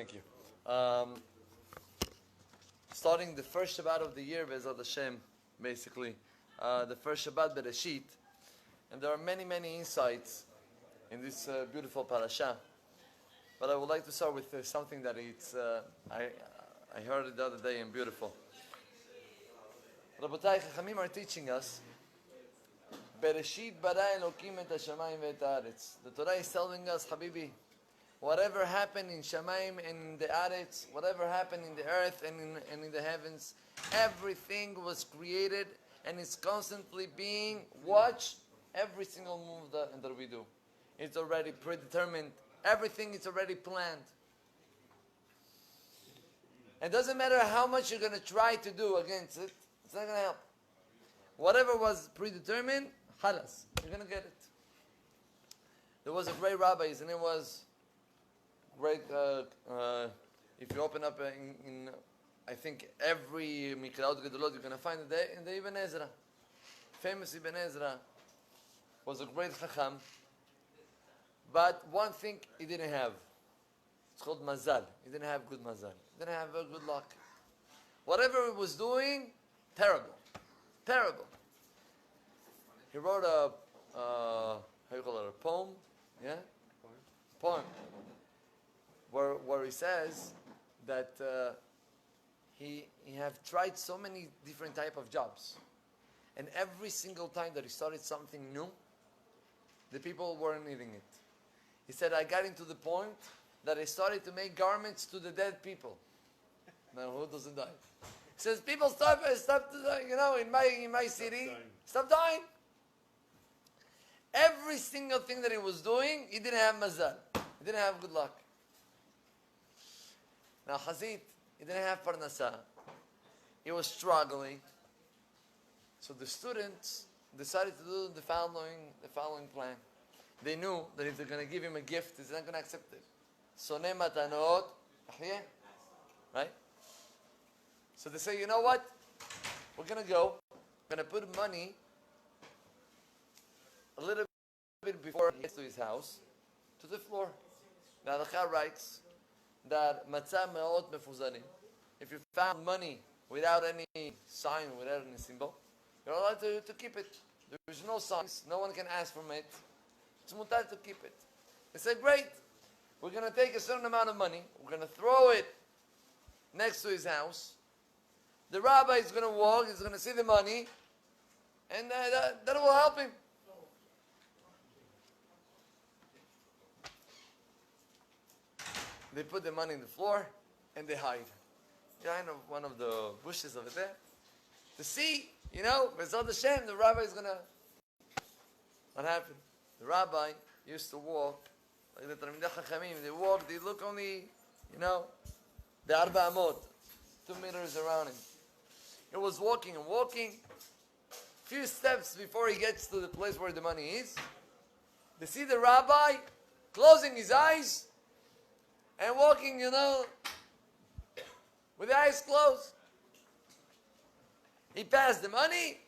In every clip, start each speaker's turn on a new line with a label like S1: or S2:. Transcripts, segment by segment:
S1: Thank you. Starting the first Shabbat of the year, Be'ezrat Hashem, basically. The first Shabbat, Bereshit. And there are many, many insights in this beautiful parasha. But I would like to start with something that I heard it the other day and beautiful. Rabotai Chachamim are teaching us, Bereshit bara Elokim et hashamayim ve'et haaretz. The Torah is telling us, Habibi, whatever happened in Shamayim and in the Aretz, whatever happened in the earth and in the heavens, everything was created and is constantly being watched. Every single move that we do, it's already predetermined. Everything is already planned. It doesn't matter how much you're going to try to do against it, it's not going to help. Whatever was predetermined, halas, you're going to get it. There was a great rabbi, his name was great, if you open up in I think every Mikraot Gedolot, you're going to find it in the Ibn Ezra. Famous Ibn Ezra was a great Chacham, but one thing he didn't have. It's called Mazal. He didn't have good Mazal. He didn't have good luck. Whatever he was doing, terrible. Terrible. He wrote a poem? Yeah? Poem. Where he says that he have tried so many different type of jobs. And every single time that he started something new, the people weren't needing it. He said, I got into the point that I started to make garments to the dead people. Now, who doesn't die? He says, people stop to die, in my city, stop dying. Every single thing that he was doing, he didn't have mazal. He didn't have good luck. Now, Chazit, he didn't have parnasa. He was struggling. So the students decided to do the following plan. They knew that if they're going to give him a gift, he's not going to accept it. Soneh matanot, right? So they say, you know what? We're going to go. We're going to put money a little bit before he gets to his house, to the floor. The Halakha writes that matzah me'ot mefuzarim. If you found money without any sign, without any symbol, you're allowed to keep it. There's no signs. No one can ask from it. It's mutar to keep it. They said, great. We're going to take a certain amount of money. We're going to throw it next to his house. The rabbi is going to walk. He's going to see the money. And that will help him. They put the money in the floor and they hide behind one of the bushes over there to see, B'ezrat Hashem, the rabbi is going to... What happened? The rabbi used to walk, like the Talmidei Chachamim, they look only, the Arba Amot, 2 meters around him. He was walking and walking, few steps before he gets to the place where the money is. They see the rabbi closing his eyes and walking, with the eyes closed. He passed the money,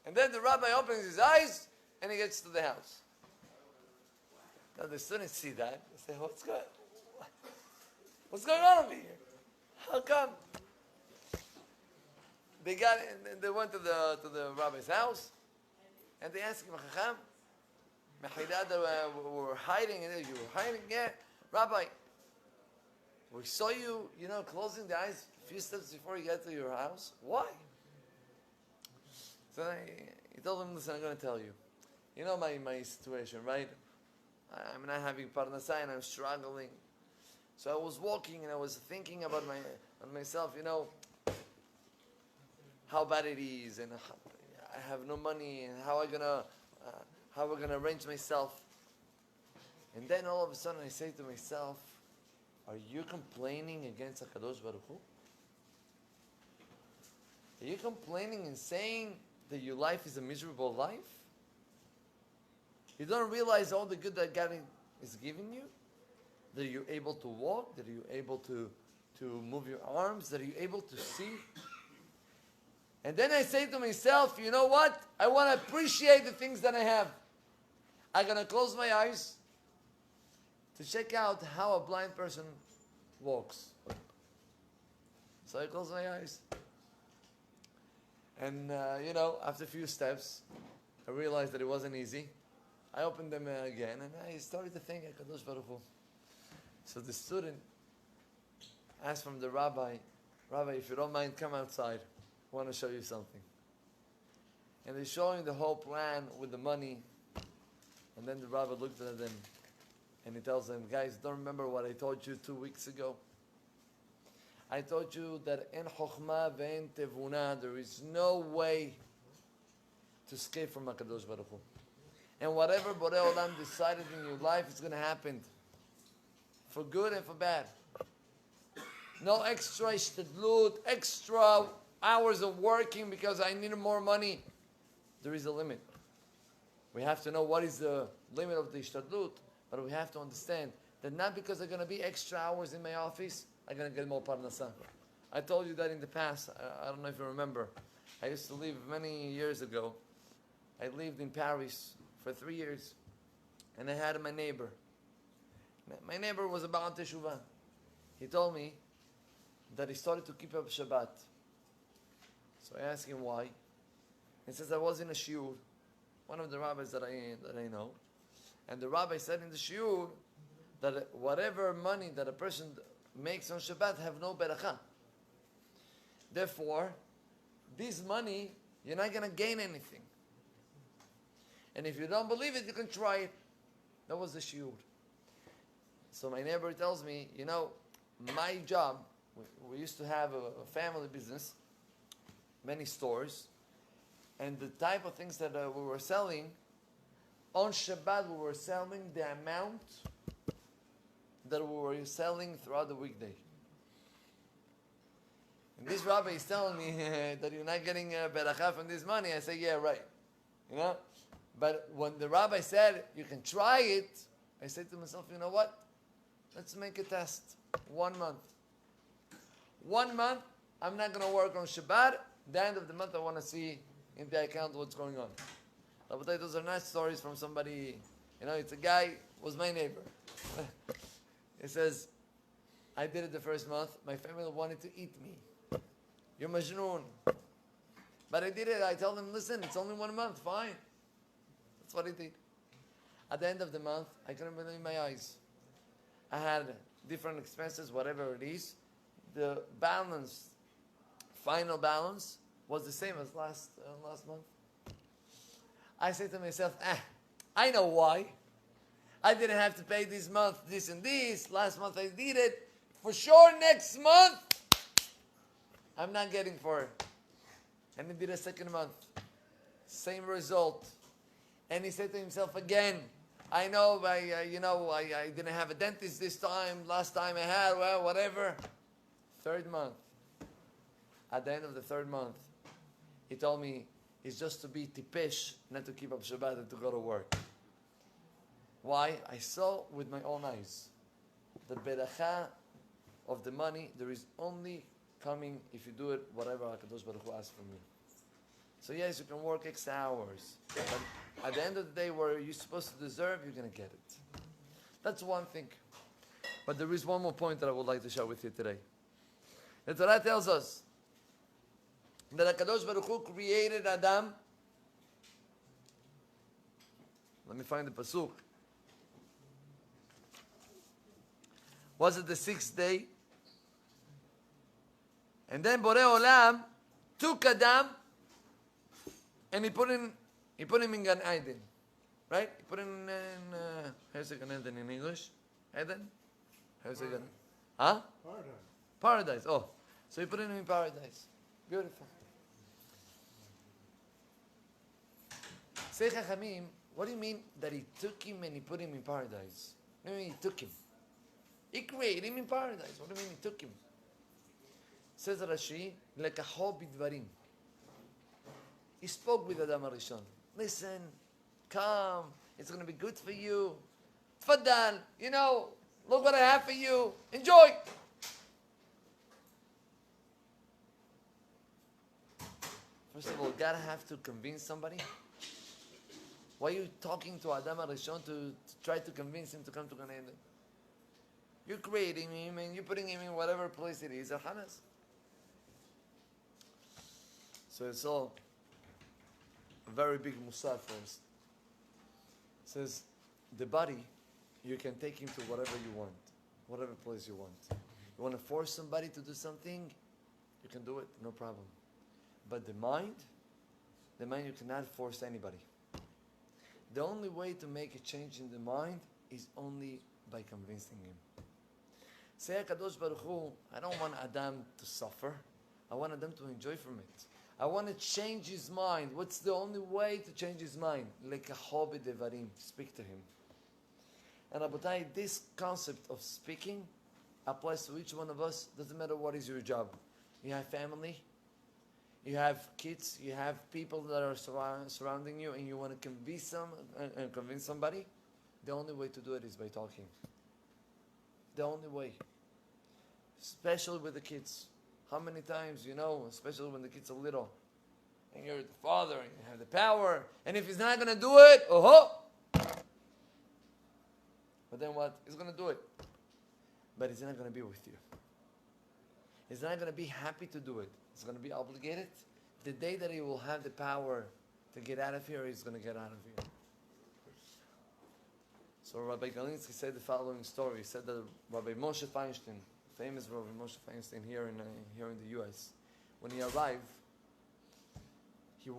S1: and then the rabbi opens his eyes, and he gets to the house. Now the students see that. They say, what's going on over here? How come? They went to the rabbi's house, and they asked him, Chacham, we're hiding, you were hiding? Yeah, Rabbi, we saw you, closing the eyes a few steps before you get to your house. Why? So he told him, listen, I'm going to tell you. You know my situation, right? I'm not having parnasah and I'm struggling. So I was walking and I was thinking about myself, how bad it is, and I have no money, and how we're gonna arrange myself. And then all of a sudden I say to myself, are you complaining against HaKadosh Baruch Hu? Are you complaining and saying that your life is a miserable life? You don't realize all the good that God is giving you? That you're able to walk, that you're able to move your arms, that you're able to see? And then I say to myself, you know what? I want to appreciate the things that I have. I'm going to close my eyes to check out how a blind person walks. So I closed my eyes. And, after a few steps, I realized that it wasn't easy. I opened them again, and I started to think, HaKadosh Baruch Hu. So the student asked from the rabbi, Rabbi, if you don't mind, come outside. I want to show you something. And they're showing the whole plan with the money. And then the rabbi looked at them, and he tells them, guys, don't remember what I told you 2 weeks ago? I told you that in Chokhmah ve'en Tevuna, there is no way to escape from HaKadosh Baruch Hu. And whatever Borei Olam decided in your life is going to happen. For good and for bad. No extra ishtadlut, extra hours of working because I need more money. There is a limit. We have to know what is the limit of the ishtadlut, but we have to understand that not because there are going to be extra hours in my office, I'm going to get more parnasa. I told you that in the past. I don't know if you remember. I used to live many years ago. I lived in Paris for 3 years. And I had my neighbor. My neighbor was about teshuvah. He told me that he started to keep up Shabbat. So I asked him why. He says, I was in a shiur, one of the rabbis that I know. And the rabbi said in the shiur that whatever money that a person makes on Shabbat have no barakah. Therefore, this money, you're not going to gain anything. And if you don't believe it, you can try it. That was the shiur. So my neighbor tells me, my job, we used to have a family business, many stores, and the type of things that we were selling, on Shabbat we were selling the amount that we were selling throughout the weekday. And this rabbi is telling me that you're not getting barakah from this money. I say, yeah, right. But when the rabbi said, you can try it, I said to myself, you know what? Let's make a test. 1 month. 1 month, I'm not going to work on Shabbat. The end of the month, I want to see in the account what's going on. But those are not stories from somebody, it's a guy, was my neighbor. He says, I did it the first month. My family wanted to eat me. You're Majnoon. But I did it. I told them, listen, it's only 1 month. Fine. That's what I did. At the end of the month, I couldn't believe my eyes. I had different expenses, whatever it is. The balance, final balance, was the same as last month. I said to myself, I know why. I didn't have to pay this month this and this. Last month I did it. For sure next month, I'm not getting for it. And he did a second month. Same result. And he said to himself again, I know, I didn't have a dentist this time. Last time I had, well, whatever. Third month. At the end of the third month, he told me it's just to be tipesh, not to keep up Shabbat and to go to work. Why? I saw with my own eyes. The beracha of the money, there is only coming if you do it, whatever HaKadosh Baruch Hu asks from you. So yes, you can work X hours. But at the end of the day, where you're supposed to deserve, you're going to get it. That's one thing. But there is one more point that I would like to share with you today. The Torah tells us that HaKadosh Baruch Hu created Adam. Let me find the pasuk. Was it the 6th day? And then Borei Olam took Adam and he put him in Gan Eden. Right? He put him in how's it Gan Eden in English? Eden? How's it Gan? Huh?
S2: Paradise.
S1: Paradise. Oh. So he put him in paradise. Beautiful. Say Chachamim, what do you mean that he took him and he put him in paradise? What do you mean he took him? He created him in paradise. What do you mean he took him? Says Rashi, lekaho bidvarim. He spoke with Adam HaRishon. Listen, come, it's going to be good for you. Tfaddal, look what I have for you. Enjoy. First of all, God have to convince somebody. Why are you talking to Adam HaRishon to try to convince him to come to Gan Eden? You're creating him and you're putting him in whatever place it is. So it's all a very big musar for us. It says, the body, you can take him to whatever you want, whatever place you want. You want to force somebody to do something, you can do it, no problem. But the mind you cannot force anybody. The only way to make a change in the mind is only by convincing him. Say HaKadosh Baruch Hu, I don't want Adam to suffer. I want Adam to enjoy from it. I want to change his mind. What's the only way to change his mind? Lekacho b'devarim. Speak to him. And Rabotai, this concept of speaking applies to each one of us. Doesn't matter what is your job. You have family, you have kids, you have people that are surrounding you, and you want to convince somebody. The only way to do it is by talking. The only way. Especially with the kids. How many times, especially when the kids are little, and you're the father, and you have the power, and if he's not going to do it, but then what? He's going to do it. But he's not going to be with you. He's not going to be happy to do it. He's going to be obligated. The day that he will have the power to get out of here, he's going to get out of here. So Rabbi Galinsky said the following story. He said that Rabbi Moshe Feinstein, famous Rabbi Moshe Feinstein here in the U.S., when he arrived, he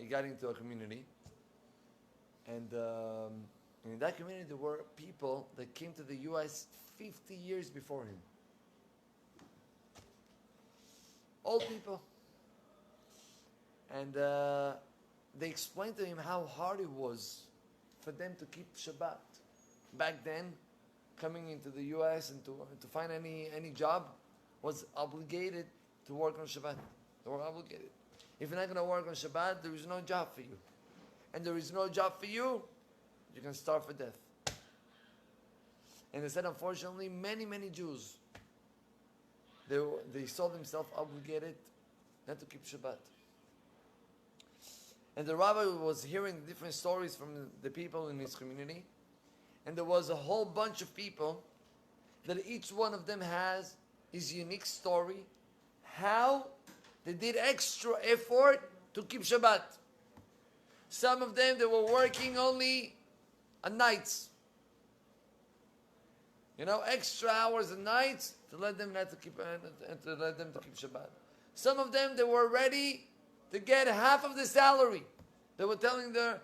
S1: got into a community, and in that community there were people that came to the U.S. 50 years before him. Old people. And they explained to him how hard it was for them to keep Shabbat. Back then, coming into the U.S. and to find any job was obligated to work on Shabbat. They were obligated. If you're not going to work on Shabbat, there is no job for you. And there is no job for you, you can starve for death. And they said, unfortunately, many, many Jews, they saw themselves obligated not to keep Shabbat. And the rabbi was hearing different stories from the people in his community. And there was a whole bunch of people that each one of them has his unique story, how they did extra effort to keep Shabbat. Some of them, they were working only at nights. Extra hours at nights to let them to keep Shabbat. Some of them, they were ready to get half of the salary. They were telling their,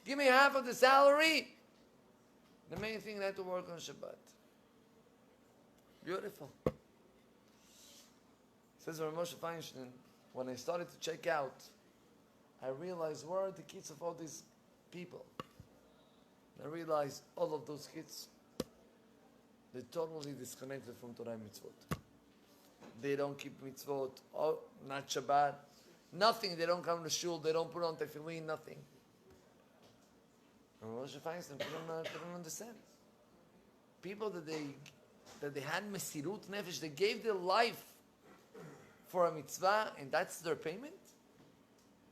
S1: give me half of the salary. The main thing, they had to work on Shabbat. Beautiful. Says Rabbi Moshe Feinstein, when I started to check out, I realized where are the kids of all these people. I realized all of those kids, they're totally disconnected from Torah and mitzvot. They don't keep mitzvot, not Shabbat, nothing. They don't come to shul, they don't put on tefillin, nothing. And Moshe Feinstein couldn't understand. People that they had mesirut nefesh, they gave their life for a mitzvah, and that's their payment.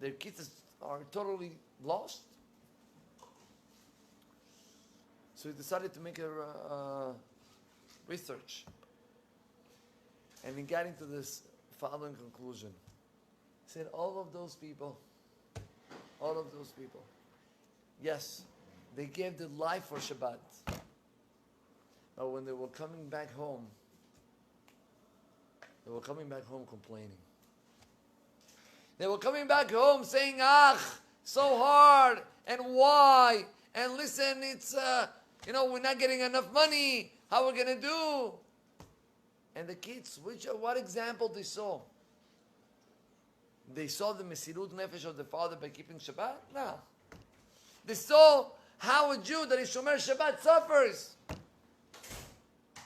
S1: Their kids are totally lost. So he decided to make a research. And he got into this following conclusion. He said, all of those people, yes, they gave their life for Shabbat. But when they were coming back home, complaining. They were coming back home saying, so hard, and why? And listen, it's, we're not getting enough money. How are we going to do? And the kids, what example they saw? They saw the mesirut nefesh of the father by keeping Shabbat? No. They saw how a Jew that is Shomer Shabbat suffers.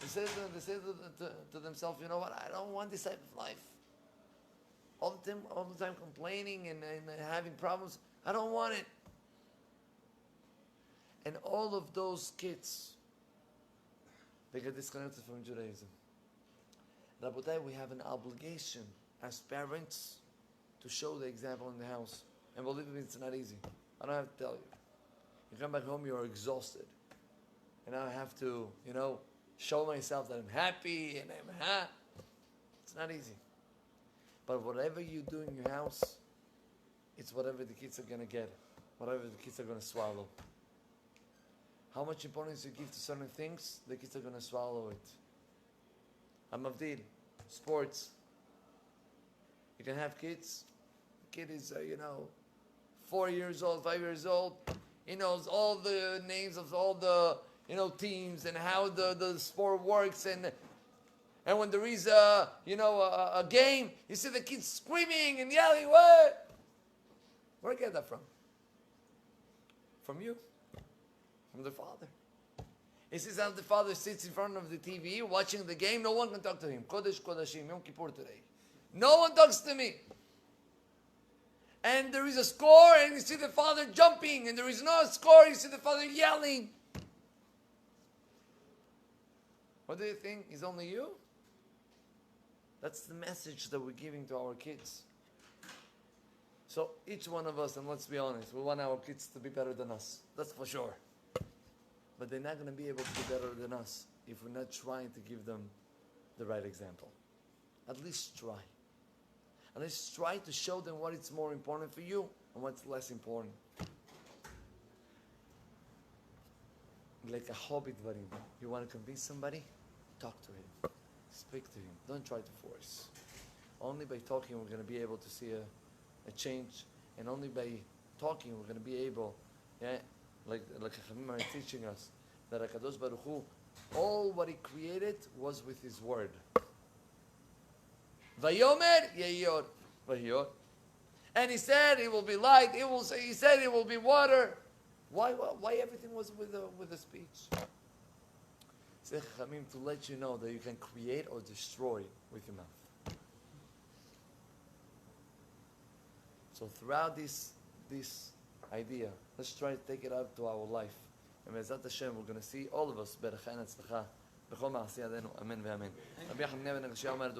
S1: They said to themselves, you know what? I don't want this type of life. All the time complaining and having problems. I don't want it. And all of those kids, they get disconnected from Judaism. Rabotai, we have an obligation as parents to show the example in the house. And believe me, it's not easy. I don't have to tell you. You come back home, you're exhausted. and now I have to, show myself that I'm happy and I'm happy. It's not easy. But whatever you do in your house, it's whatever the kids are going to get, whatever the kids are going to swallow. How much importance you give to certain things, the kids are going to swallow it. Hamavdil, sports. You can have kids. The kid is, 4 years old, 5 years old. He knows all the names of all the, teams and how the sport works. And when there is a game, you see the kids screaming and yelling. What? Where do you get that from? From you. From the father. He sees how the father sits in front of the TV watching the game. No one can talk to him. Kodesh Kodashim, Yom Kippur today. No one talks to me. And there is a score and you see the father jumping. And there is no score, you see the father yelling. What do you think? Is only you? That's the message that we're giving to our kids. So each one of us, and let's be honest, we want our kids to be better than us. That's for sure. But they're not going to be able to be better than us if we're not trying to give them the right example. At least try. At least try to show them what is more important for you and what's less important. Like a hobby dvarim. You want to convince somebody? Talk to him. Speak to him. Don't try to force. Only by talking we're going to be able to see a change. And only by talking we're going to be able, like Chachamim are teaching us, that HaKadosh Baruch Hu, all what He created was with His word. Vayomer yeyor vayor. And He said it will be light. He said it will be water. Why everything was with a speech? Say Chachamim to let you know that you can create or destroy with your mouth. So throughout this idea, let's try to take it out to our life. And Be'ezrat Hashem, we're going to see all of us. Berachah and Tzlacha. B'chol ma'aseh yadenu. Amen ve'amen. Rabbi Yochanan ben Nagashia omer,